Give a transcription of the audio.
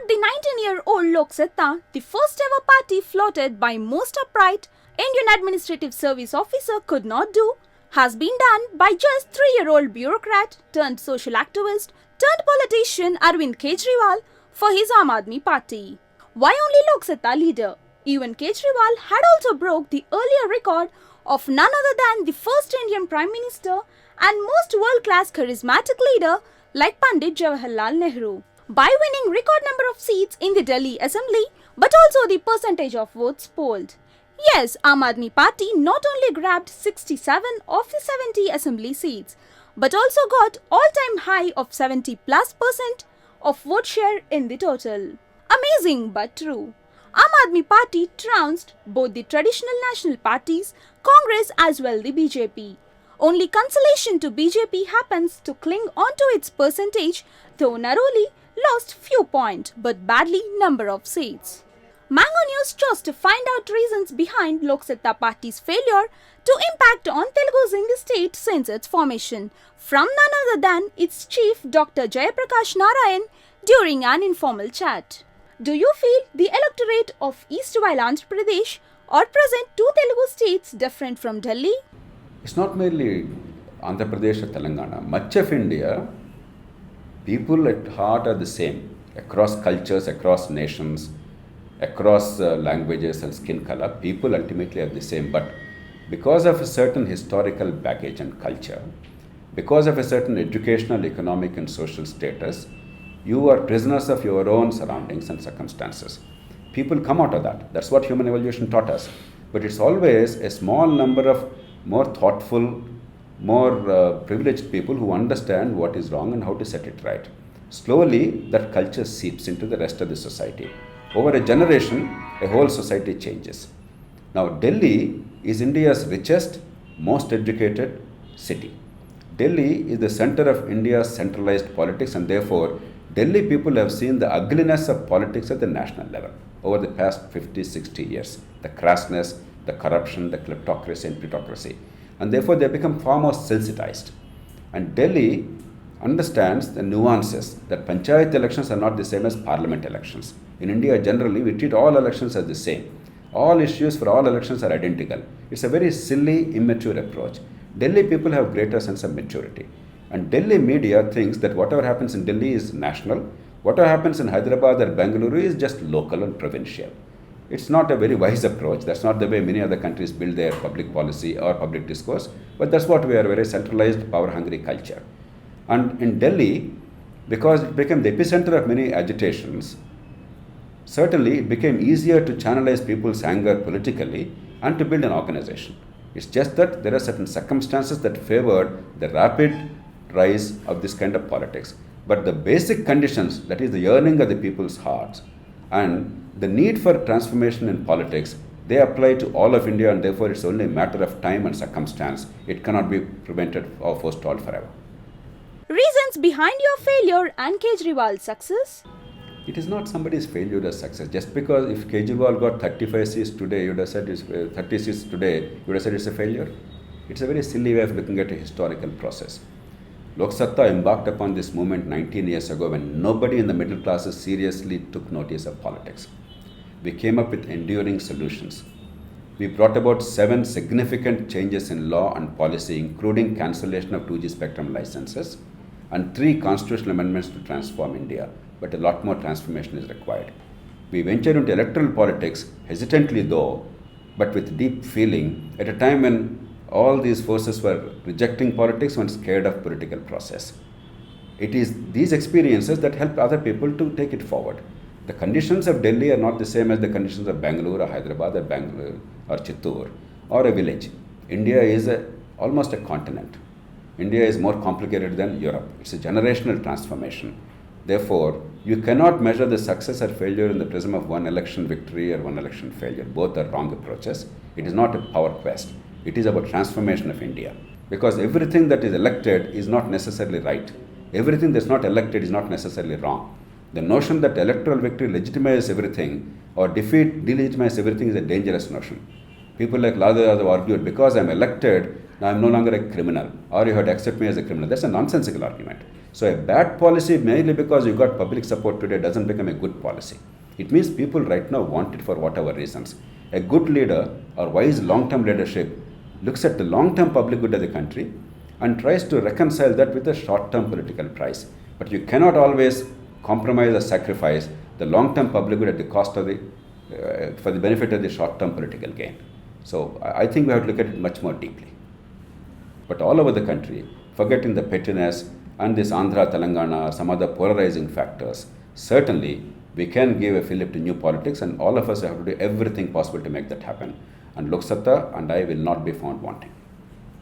The 19-year-old Lok Satta, the first ever party floated by most upright Indian Administrative Service officer could not do, has been done by just 3-year-old bureaucrat turned social activist turned politician Arvind Kejriwal for his Aam Aadmi party. Why only Lok Satta leader? Even Kejriwal had also broke the earlier record of none other than the first Indian Prime Minister and most world-class charismatic leader like Pandit Jawaharlal Nehru, by winning record number of seats in the Delhi Assembly but also the percentage of votes polled. Yes, Aam Aadmi Party not only grabbed 67 of the 70 assembly seats but also got all-time high of 70+% of vote share in the total. Amazing but true. Aam Aadmi Party trounced both the traditional national parties, Congress as well the BJP. Only consolation to BJP happens to cling on to its percentage, though narrowly lost few points but badly number of seats. Mango News chose to find out reasons behind Lok Satta Party's failure to impact on Telugus in the state since its formation, from none other than its chief Dr Jayaprakash Narayan during an informal chat. Do you feel the electorate of erstwhile Andhra Pradesh or present two Telugu states different from Delhi? It's not merely Andhra Pradesh or Telangana. Much of India, people at heart are the same across cultures, across nations, across languages and skin color. People ultimately are the same, but because of a certain historical baggage and culture, because of a certain educational, economic and social status, you are prisoners of your own surroundings and circumstances. People come out of that. That's what human evolution taught us. But it's always a small number of more thoughtful, more privileged people who understand what is wrong and how to set it right. Slowly, that culture seeps into the rest of the society. Over a generation, a whole society changes. Now, Delhi is India's richest, most educated city. Delhi is the center of India's centralized politics, and therefore, Delhi people have seen the ugliness of politics at the national level over the past 50, 60 years. The crassness, the corruption, the kleptocracy and plutocracy. And therefore, they become far more sensitized. And Delhi understands the nuances that panchayat elections are not the same as parliament elections. In India, generally, we treat all elections as the same. All issues for all elections are identical. It's a very silly, immature approach. Delhi people have greater sense of maturity. And Delhi media thinks that whatever happens in Delhi is national, whatever happens in Hyderabad or Bengaluru is just local and provincial. It's not a very wise approach. That's not the way many other countries build their public policy or public discourse, but that's what we are, a very centralized, power-hungry culture. And in Delhi, because it became the epicenter of many agitations, certainly it became easier to channelize people's anger politically and to build an organization. It's just that there are certain circumstances that favored the rapid rise of this kind of politics. But the basic conditions, that is the yearning of the people's hearts and the need for transformation in politics, they apply to all of India, and therefore it's only a matter of time and circumstance. It cannot be prevented or forestalled forever. Reasons behind your failure and Kejriwal's success? It is not somebody's failure or success. Just because if Kejriwal got 35 seats today, you would have said it's 30 seats today, you would have said it's a failure. It's a very silly way of looking at a historical process. Lok Satta embarked upon this movement 19 years ago when nobody in the middle classes seriously took notice of politics. We came up with enduring solutions. We brought about 7 significant changes in law and policy, including cancellation of 2G spectrum licenses and 3 constitutional amendments to transform India. But a lot more transformation is required. We ventured into electoral politics, hesitantly though, but with deep feeling, at a time when all these forces were rejecting politics and scared of political process. It is these experiences that help other people to take it forward. The conditions of Delhi are not the same as the conditions of Bangalore or Hyderabad or Bangalore or Chittoor or a village. India is almost a continent. India is more complicated than Europe. It's a generational transformation. Therefore, you cannot measure the success or failure in the prism of one election victory or one election failure. Both are wrong approaches. It is not a power quest. It is about transformation of India. Because everything that is elected is not necessarily right. Everything that's not elected is not necessarily wrong. The notion that electoral victory legitimizes everything or defeat delegitimizes everything is a dangerous notion. People like Lala have argued, because I'm elected, now I'm no longer a criminal, or you have to accept me as a criminal. That's a nonsensical argument. So a bad policy merely because you got public support today doesn't become a good policy. It means people right now want it for whatever reasons. A good leader or wise long-term leadership looks at the long-term public good of the country and tries to reconcile that with a short-term political price. But you cannot always compromise or sacrifice the long-term public good at the cost of for the benefit of the short-term political gain. So I think we have to look at it much more deeply. But all over the country, forgetting the pettiness and this Andhra, Telangana, some other polarizing factors, certainly we can give a fillip to new politics, and all of us have to do everything possible to make that happen. And Lok Satta and I will not be found wanting.